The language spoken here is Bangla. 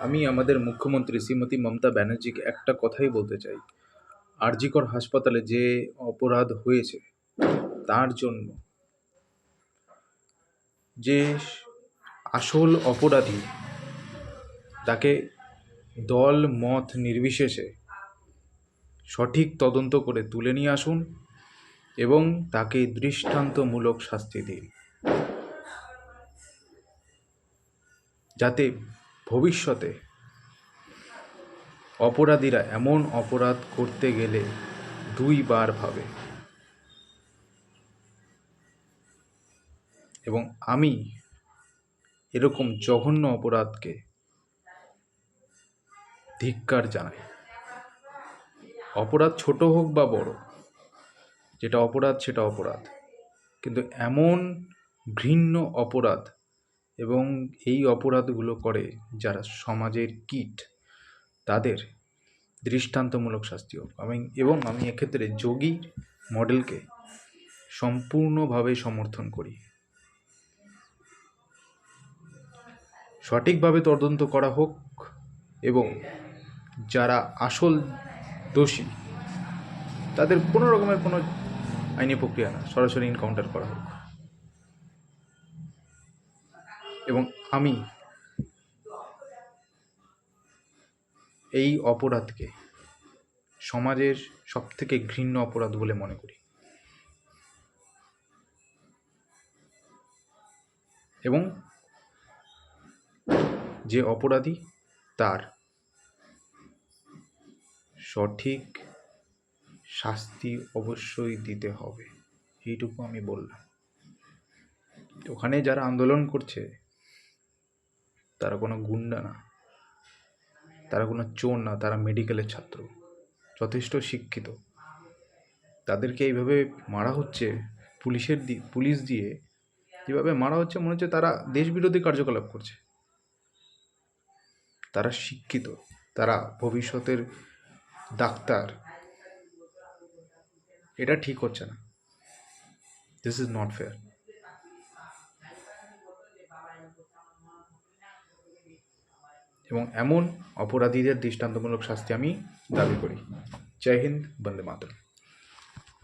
আমি আমাদের মুখ্যমন্ত্রী শ্রীমতী মমতা ব্যানার্জিকে একটা কথাই বলতে চাই। আরজিকর হাসপাতালে যে অপরাধ হয়েছে তার জন্য যে আসল অপরাধী তাকে দল মত নির্বিশেষে সঠিক তদন্ত করে তুলে নিয়ে আসুন এবং তাকে দৃষ্টান্তমূলক শাস্তি দিন, যাতে ভবিষ্যতে অপরাধীরা এমন অপরাধ করতে গেলে দুইবার ভাবে। এবং আমি এরকম জঘন্য অপরাধকে ধিক্কার জানাই। অপরাধ ছোট হোক বা বড়, যেটা অপরাধ সেটা অপরাধ, কিন্তু এমন ঘৃণ্য অপরাধ এবং এই অপরাধগুলো করে যারা সমাজের কীট, তাদের দৃষ্টান্তমূলক শাস্তি হোক। আমি এক্ষেত্রে যোগী মডেলকে সম্পূর্ণভাবে সমর্থন করি। সঠিকভাবে তদন্ত করা হোক এবং যারা আসল দোষী তাদের কোনো রকমের কোনো আইনি প্রক্রিয়া না, সরাসরি এনকাউন্টার করা হোক। এবং আমি এই অপরাধকে সমাজের সবথেকে ঘৃণ্য অপরাধ বলে মনে করি। এবং যে অপরাধী তার সঠিক শাস্তি অবশ্যই দিতে হবে, এইটুকু আমি বললাম। ওখানে যারা আন্দোলন করছে তারা কোনো গুন্ডা না, তারা কোনো চোর না, তারা মেডিকেলের ছাত্র, যথেষ্ট শিক্ষিত। তাদেরকে এইভাবে মারা হচ্ছে পুলিশ দিয়ে যেভাবে মারা হচ্ছে, মনে হচ্ছে তারা দেশবিরোধী কার্যকলাপ করছে। তারা শিক্ষিত, তারা ভবিষ্যতের ডাক্তার। এটা ঠিক হচ্ছে না। This is not fair. এবং এমন অপরাধীদের দৃষ্টান্তমূলক শাস্তি আমি দাবি করি। জয় হিন্দ, বন্দে মাতরম।